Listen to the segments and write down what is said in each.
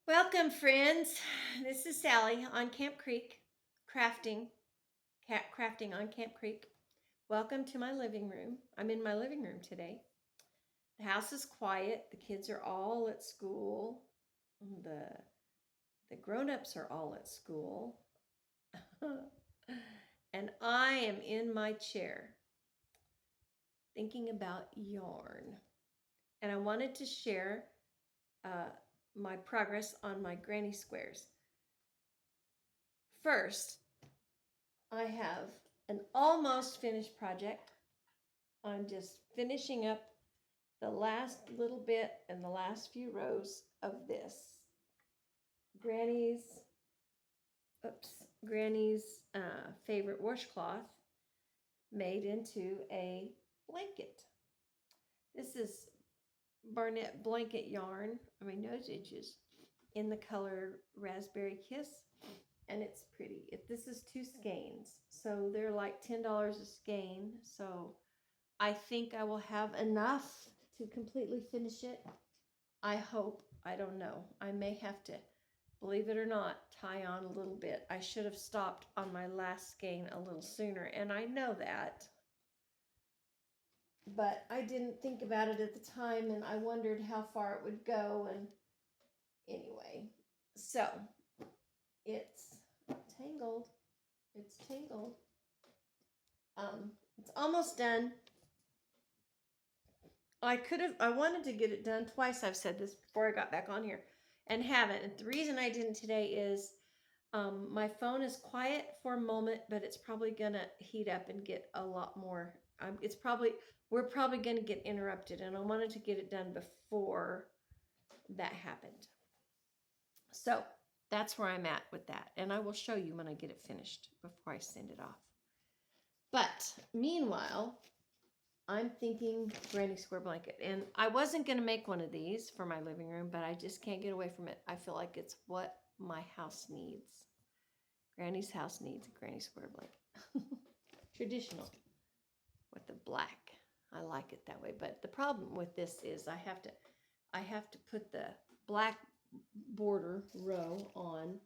Welcome, friends. This is Sally on Camp Creek, crafting, crafting on Camp Creek. Welcome to my living room. I'm in my living room today. The house is quiet. The kids are all at school. The grown-ups are all at school. And I am in my chair thinking about yarn. And I wanted to share uh, my progress on my granny squares. First, I have an almost finished project. I'm just finishing up the last little bit and the last few rows of this Granny's, Granny's favorite washcloth made into a blanket. This is Barnett blanket yarn, nose edges, in the color Raspberry Kiss, and it's pretty. This is 2 skeins, so they're like $10 a skein. So I think I will have enough to completely finish it. I hope. I don't know. I may have to, believe it or not, tie on a little bit. I should have stopped on my last skein a little sooner, and I know that. But I didn't think about it at the time, and I wondered how far it would go. And anyway, so it's tangled. It's tangled. It's almost done. I wanted to get it done twice. I've said this before I got back on here and haven't. And the reason I didn't today is my phone is quiet for a moment, but it's probably going to heat up and get a lot more. We're probably going to get interrupted, and I wanted to get it done before that happened. So that's where I'm at with that. And I will show you when I get it finished before I send it off. But meanwhile, I'm thinking granny square blanket. And I wasn't going to make one of these for my living room, but I just can't get away from it. I feel like it's what my house needs. Granny's house needs a granny square blanket. Traditional with the black. I like it that way. But the problem with this is I have to put the black border row on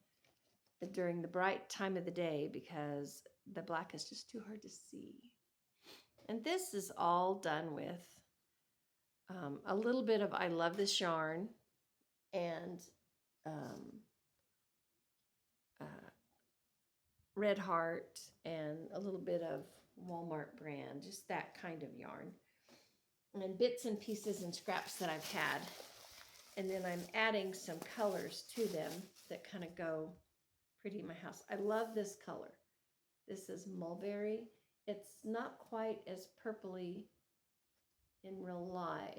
during the bright time of the day because the black is just too hard to see. And this is all done with a little bit of I Love This Yarn and uh, Red Heart and a little bit of Walmart brand, just that kind of yarn. And bits and pieces and scraps that I've had. And then I'm adding some colors to them that kind of go pretty in my house. I love this color. This is mulberry. It's not quite as purpley in real life.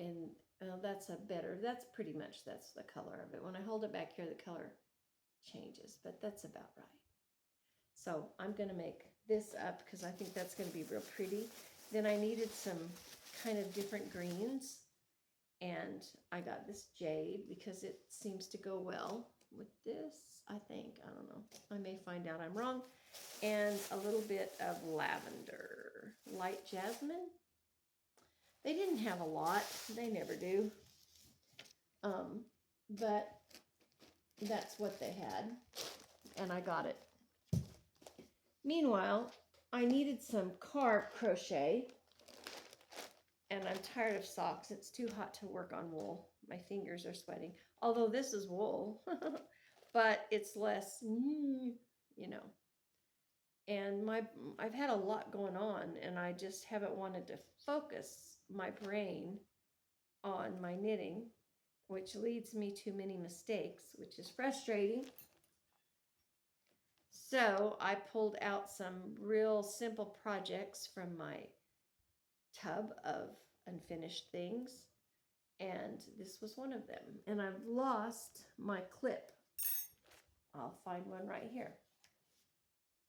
That's pretty much, that's the color of it. When I hold it back here, the color changes, but that's about right. So I'm going to make this up because I think that's going to be real pretty. Then I needed some kind of different greens, and I got this jade because it seems to go well with this, I think. I don't know. I may find out I'm wrong. And a little bit of lavender, light jasmine. They didn't have a lot. They never do. But that's what they had, and I got it. Meanwhile, I needed some carp crochet, and I'm tired of socks. It's too hot to work on wool. My fingers are sweating. Although this is wool, but it's less, And I've had a lot going on, and I just haven't wanted to focus my brain on my knitting, which leads me to many mistakes, which is frustrating. So I pulled out some real simple projects from my tub of unfinished things, and this was one of them. And I've lost my clip. I'll find one right here.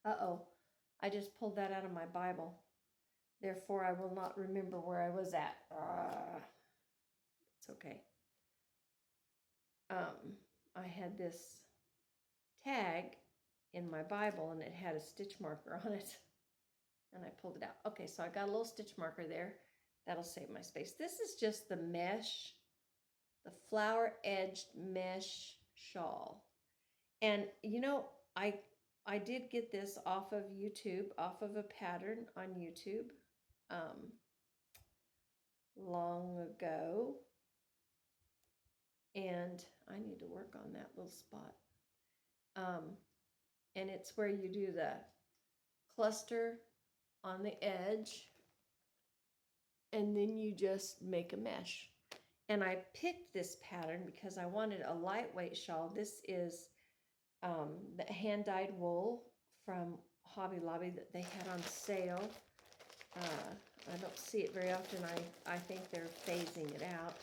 Uh-oh, I just pulled that out of my Bible. Therefore, I will not remember where I was at. It's okay. I had this tag in my Bible, and it had a stitch marker on it. And I pulled it out. Okay, so I got a little stitch marker there. That'll save my space. This is just the mesh, the flower edged mesh shawl. And I I did get this off of YouTube, off of a pattern on YouTube, um, long ago, and I need to work on that little spot. Um, and it's where you do the cluster on the edge, and then you just make a mesh. And I picked this pattern because I wanted a lightweight shawl. This is the hand-dyed wool from Hobby Lobby that they had on sale. I don't see it very often. I think they're phasing it out.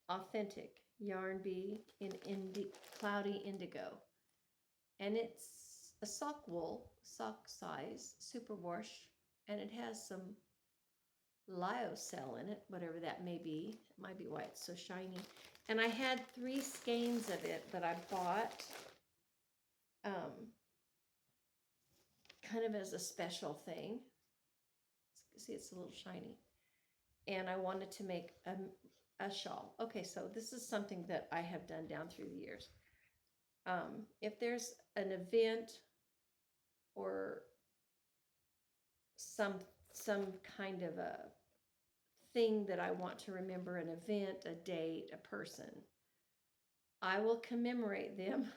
Authentic Yarn Bee in Cloudy Indigo. And it's a sock wool, sock size, superwash, and it has some lyocell in it, whatever that may be. It might be why it's so shiny. And I had 3 skeins of it that I bought kind of as a special thing. See, it's a little shiny. And I wanted to make a shawl. Okay, so this is something that I have done down through the years. If there's an event or some kind of a thing that I want to remember, an event, a date, a person, I will commemorate them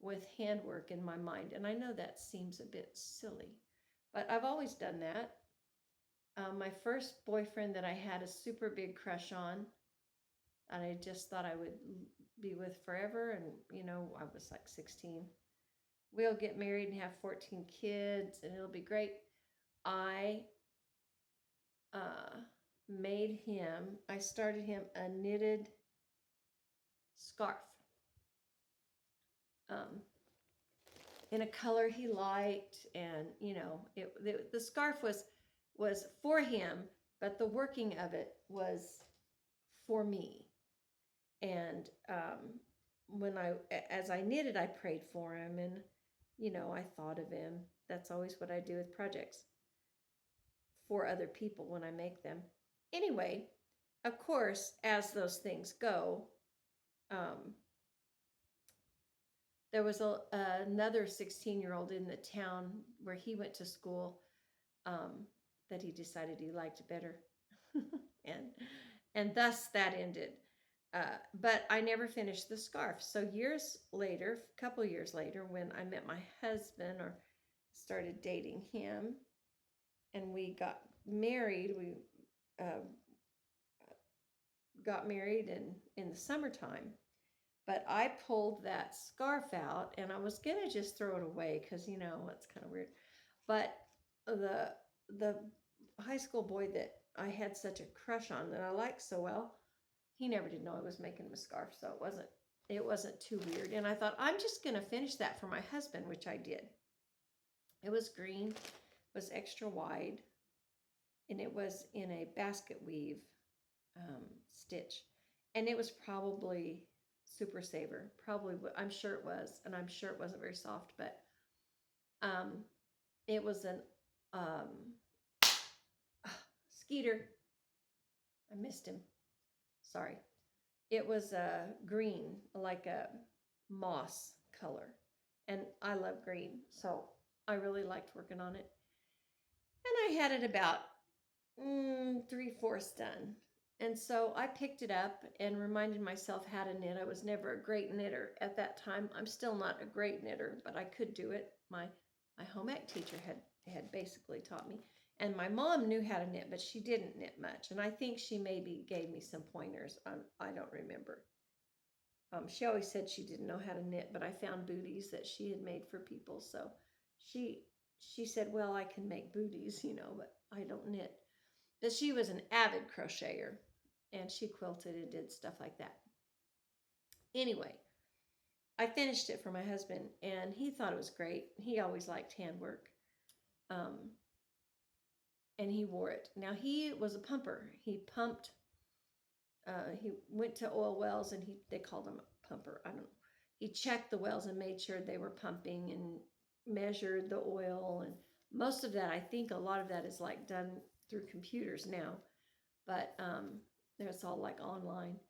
with handwork in my mind. And I know that seems a bit silly, but I've always done that. My first boyfriend that I had a super big crush on, and I just thought I would be with forever. And, I was like 16. We'll get married and have 14 kids, and it'll be great. I I started him a knitted scarf in a color he liked. And, the scarf was for him, but the working of it was for me. And as I knitted, I prayed for him, and I thought of him. That's always what I do with projects for other people when I make them. Anyway, of course, as those things go, there was another 16-year-old in the town where he went to school that he decided he liked better. and thus that ended. But I never finished the scarf. So a couple years later, when I met my husband or started dating him, and we got married, we got married in the summertime. But I pulled that scarf out, and I was gonna just throw it away because it's kind of weird. But the high school boy that I had such a crush on, that I liked so well, he never did know I was making him a scarf, so it wasn't too weird. And I thought, I'm just gonna finish that for my husband, which I did. It was green, it was extra wide, and it was in a basket weave stitch, and it was probably Super Saver. Probably, I'm sure it was, and I'm sure it wasn't very soft, but it was an Skeeter. I missed him. Sorry. It was a green, like a moss color, and I love green, so I really liked working on it. And I had it about 3/4 done. And so I picked it up and reminded myself how to knit. I was never a great knitter at that time. I'm still not a great knitter, but I could do it. My home ec teacher had basically taught me. And my mom knew how to knit, but she didn't knit much. And I think she maybe gave me some pointers. I don't remember. She always said she didn't know how to knit, but I found booties that she had made for people. So she said, well, I can make booties, but I don't knit. But she was an avid crocheter, and she quilted and did stuff like that. Anyway, I finished it for my husband, and he thought it was great. He always liked handwork. And he wore it. Now, he was a pumper. He pumped. He went to oil wells, and they called him a pumper. I don't know. He checked the wells and made sure they were pumping and measured the oil. And most of that, I think a lot of that is like done through computers now, but it's all like online.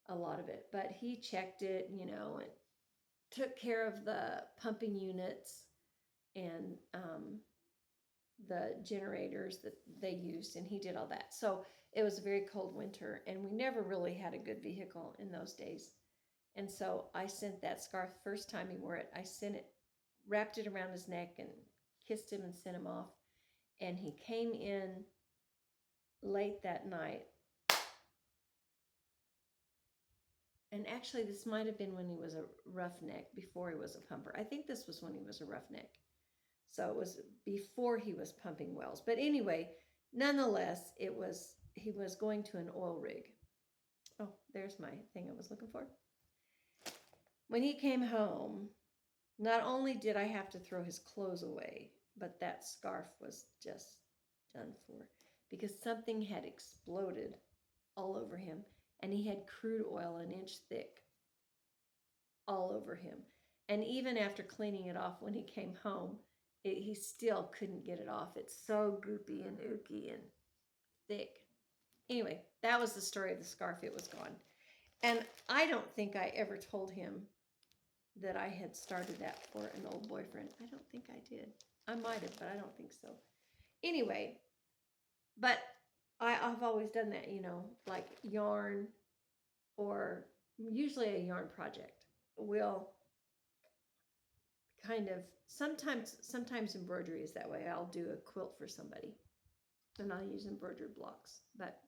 a lot of it, but he checked it, you know, and took care of the pumping units and the generators that they used, and he did all that. So it was a very cold winter, and we never really had a good vehicle in those days. And so I sent that scarf first time he wore it. I sent it, wrapped it around his neck, and kissed him and sent him off. And he came in late that night. And actually, this might have been when he was a roughneck, before he was a pumper. I think this was when he was a roughneck. So it was before he was pumping wells. But anyway, nonetheless, he was going to an oil rig. Oh, there's my thing I was looking for. When he came home, not only did I have to throw his clothes away, but that scarf was just done for, because something had exploded all over him, and he had crude oil an inch thick all over him. And even after cleaning it off when he came home, he still couldn't get it off. It's so goopy and ooky and thick. Anyway, that was the story of the scarf. It was gone. And I don't think I ever told him that I had started that for an old boyfriend. I don't think I did. I might have, but I don't think so. Anyway, but I've always done that, you know, like yarn, or usually a yarn project will kind of, sometimes embroidery is that way. I'll do a quilt for somebody and I'll use embroidered blocks, but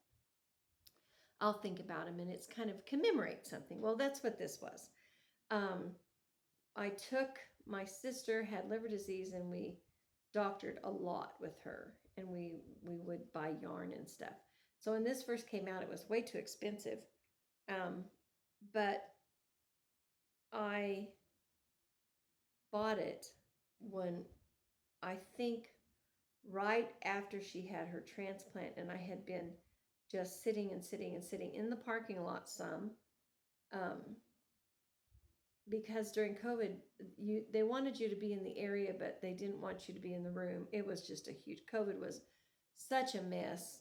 I'll think about them and it's kind of commemorate something. Well, that's what this was. My sister had liver disease, and we doctored a lot with her, and we would buy yarn and stuff. So when this first came out, it was way too expensive. But I bought it when, I think, right after she had her transplant, and I had been just sitting in the parking lot some, because during COVID, they wanted you to be in the area, but they didn't want you to be in the room. It was just a huge, COVID was such a mess.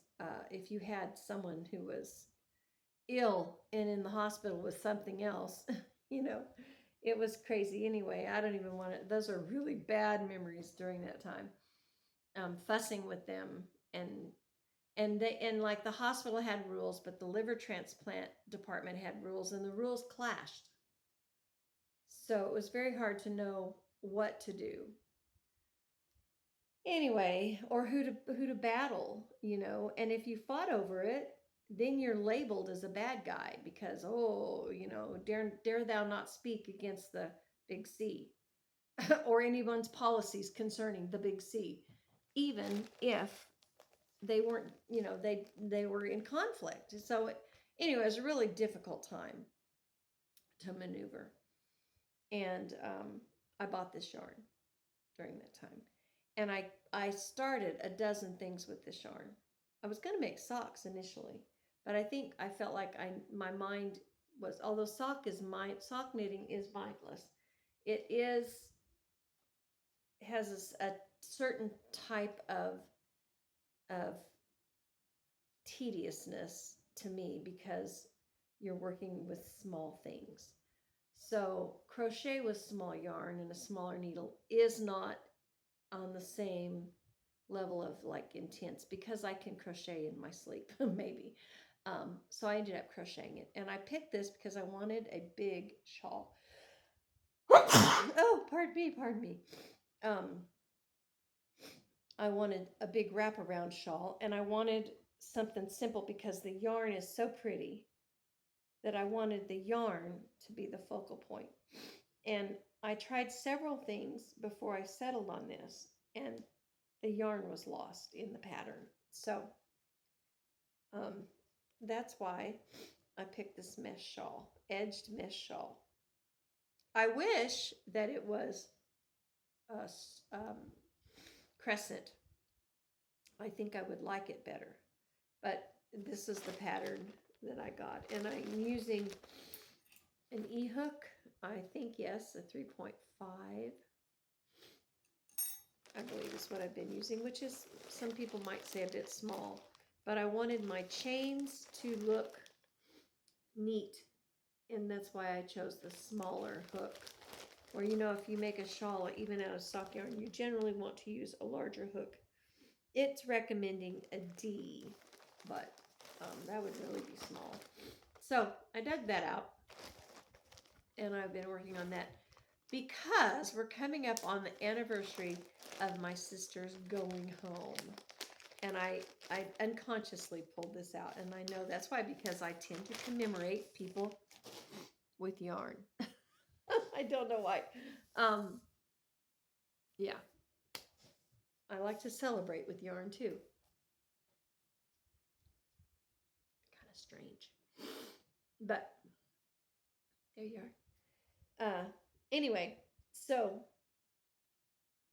If you had someone who was ill and in the hospital with something else, you know, it was crazy. Anyway, I don't even want to, those are really bad memories during that time. Fussing with them, and like the hospital had rules, but the liver transplant department had rules, and the rules clashed. So it was very hard to know what to do. Anyway, or who to battle, you know, and if you fought over it, then you're labeled as a bad guy because, oh, you know, dare thou not speak against the big C or anyone's policies concerning the big C, even if they weren't, you know, they were in conflict. So anyway, it was a really difficult time to maneuver. And I bought this yarn during that time. And I started a dozen things with this yarn. I was going to make socks initially, but I think I felt like my mind was, although sock knitting is mindless, it has a certain type of tediousness to me because you're working with small things. So crochet with small yarn and a smaller needle is not on the same level of like intense, because I can crochet in my sleep, maybe. So I ended up crocheting it. And I picked this because I wanted a big shawl. Oh, pardon me. I wanted a big wraparound shawl, and I wanted something simple because the yarn is so pretty that I wanted the yarn to be the focal point. And I tried several things before I settled on this, and the yarn was lost in the pattern. So that's why I picked this mesh shawl, edged mesh shawl. I wish that it was a crescent. I think I would like it better, but this is the pattern that I got, and I'm using an E-hook. I think, yes, a 3.5. I believe is what I've been using, which is, some people might say, a bit small, but I wanted my chains to look neat And that's why I chose the smaller hook. Or, you know, if you make a shawl, even out of sock yarn, you generally want to use a larger hook. It's recommending a D, but that would really be small. So I dug that out, and I've been working on that because we're coming up on the anniversary of my sister's going home. And I unconsciously pulled this out, and I know that's why, because I tend to commemorate people with yarn. I don't know why. Yeah, I like to celebrate with yarn too. Kind of strange, but there you are. Anyway, so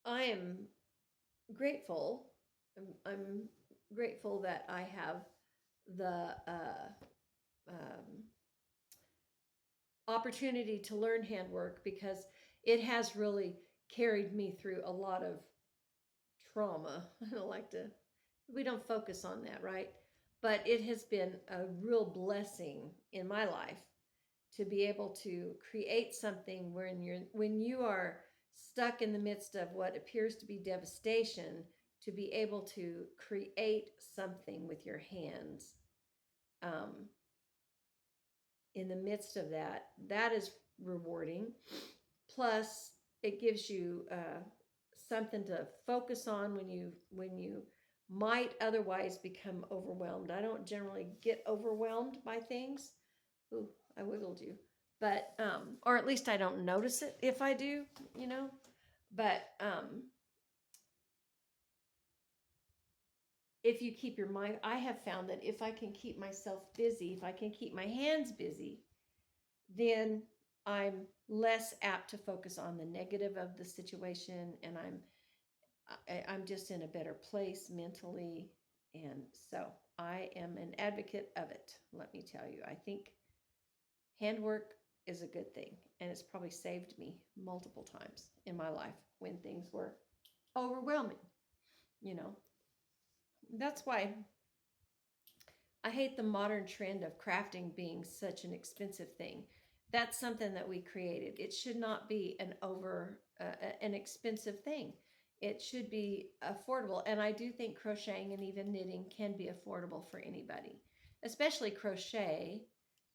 I am grateful. I'm grateful that I have the um, opportunity to learn handwork, because it has really carried me through a lot of trauma. I don't like to, we don't focus on that, right? But it has been a real blessing in my life to be able to create something when you are stuck in the midst of what appears to be devastation, to be able to create something with your hands. Um, in the midst of that, that is rewarding. Plus, it gives you something to focus on when you might otherwise become overwhelmed. I don't generally get overwhelmed by things. Ooh, I wiggled you. But or at least I don't notice it if I do, you know. But if you keep your mind, I have found that if I can keep myself busy, if I can keep my hands busy, then I'm less apt to focus on the negative of the situation, and I'm just in a better place mentally. And so I am an advocate of it. Let me tell you, I think handwork is a good thing, and it's probably saved me multiple times in my life when things were overwhelming. You know, that's why I hate the modern trend of crafting being such an expensive thing. That's something that we created. It should not be an expensive thing. It should be affordable. And I do think crocheting and even knitting can be affordable for anybody. Especially crochet,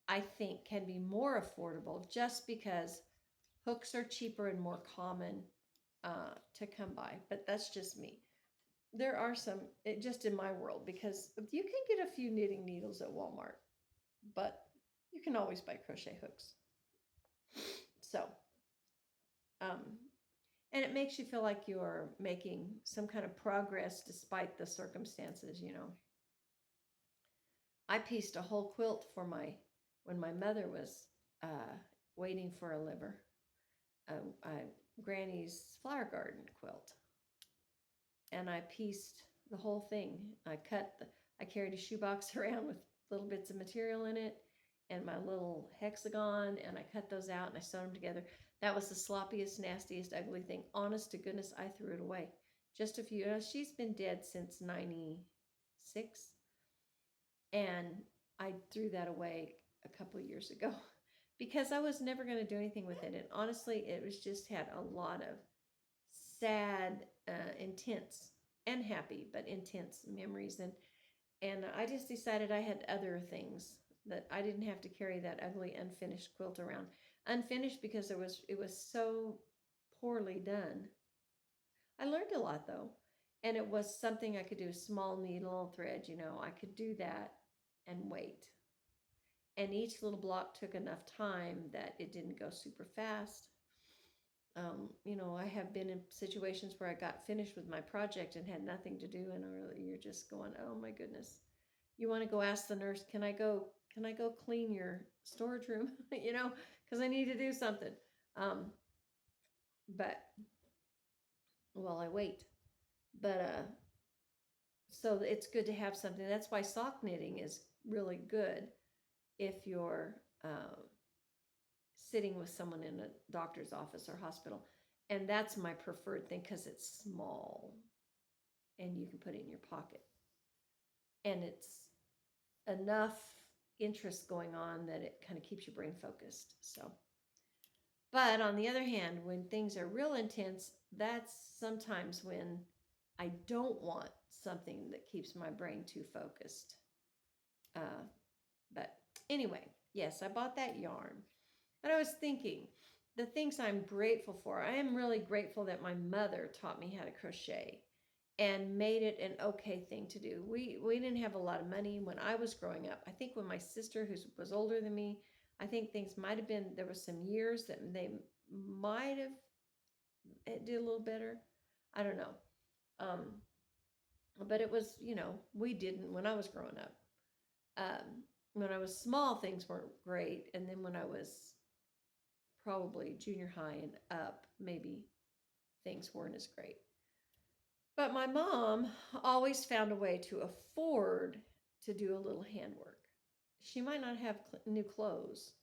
I think, can be more affordable just because hooks are cheaper and more common to come by. But that's just me. There are some, just in my world, because you can get a few knitting needles at Walmart, but you can always buy crochet hooks. So, um, and it makes you feel like you're making some kind of progress despite the circumstances, you know. I pieced a whole quilt for when my mother was waiting for a liver, Granny's flower garden quilt. And I pieced the whole thing. I carried a shoebox around with little bits of material in it and my little hexagon, and I cut those out and I sewed them together. That was the sloppiest, nastiest, ugly thing. Honest to goodness, I threw it away. Just a few. She's been dead since 96, and I threw that away a couple of years ago because I was never going to do anything with it. And honestly, it was just had a lot of sad, intense, and happy, but intense memories. And I just decided I had other things, that I didn't have to carry that ugly unfinished quilt around. Unfinished because it was so poorly done. I learned a lot though, and it was something I could do. Small needle thread, you know, I could do that and wait. And each little block took enough time that it didn't go super fast. You know, I have been in situations where I got finished with my project and had nothing to do, and you're just going, oh my goodness. You want to go ask the nurse, can I go clean your storage room? You know, because I need to do something. Um, but well, I wait. But so it's good to have something. That's why sock knitting is really good if you're sitting with someone in a doctor's office or hospital. And that's my preferred thing because it's small and you can put it in your pocket. And it's enough interests going on that it kind of keeps your brain focused. So, but on the other hand, when things are real intense, that's sometimes when I don't want something that keeps my brain too focused. But anyway, yes, I bought that yarn. But I was thinking, the things I'm grateful for, I am really grateful that my mother taught me how to crochet and made it an okay thing to do. We didn't have a lot of money when I was growing up. I think when my sister, who was older than me, I think things might have been, there was some years that they might have it did a little better. I don't know. Um, but it was, we didn't when I was growing up. When I was small, things weren't great. And then when I was probably junior high and up, maybe things weren't as great. But my mom always found a way to afford to do a little handwork. She might not have new clothes,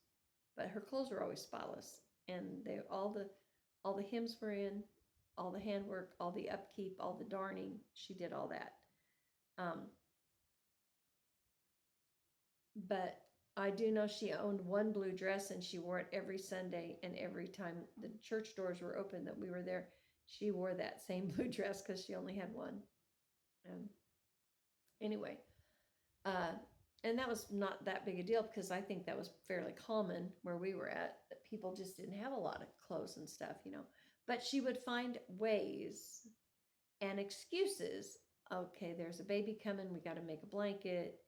but her clothes were always spotless, and they all the hems were in, all the handwork, all the upkeep, all the darning. She did all that. Um, but I do know she owned one blue dress, and she wore it every Sunday, and every time the church doors were open that we were there, she wore that same blue dress because she only had one. Anyway, uh, and that was not that big a deal because I think that was fairly common where we were at, that people just didn't have a lot of clothes and stuff. But she would find ways and excuses. Okay, there's a baby coming, we got to make a blanket.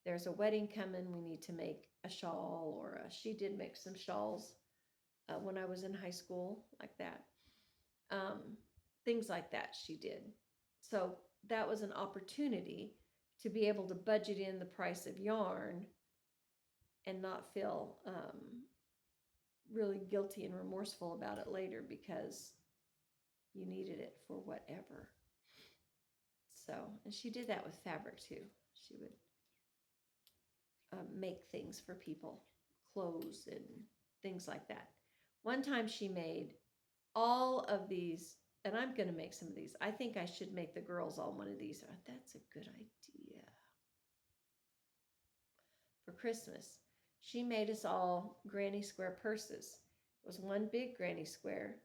There's a wedding coming, we need to make a shawl, or she did make some shawls when I was in high school, like that. Um, Things like that she did. So that was an opportunity to be able to budget in the price of yarn and not feel really guilty and remorseful about it later because you needed it for whatever. So, and she did that with fabric too. She would make things for people, clothes and things like that. One time she made all of these, and I'm going to make some of these. I think I should make the girls all one of these. That's a good idea. For Christmas, she made us all granny square purses. It was one big granny square,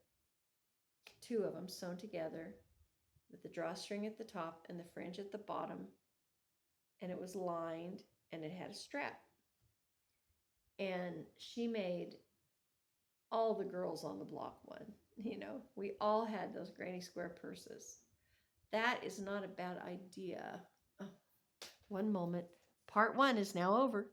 two of them sewn together with the drawstring at the top and the fringe at the bottom. And it was lined and it had a strap. And she made all the girls on the block one. We all had those granny square purses. That is not a bad idea. Oh, one moment. Part 1 is now over.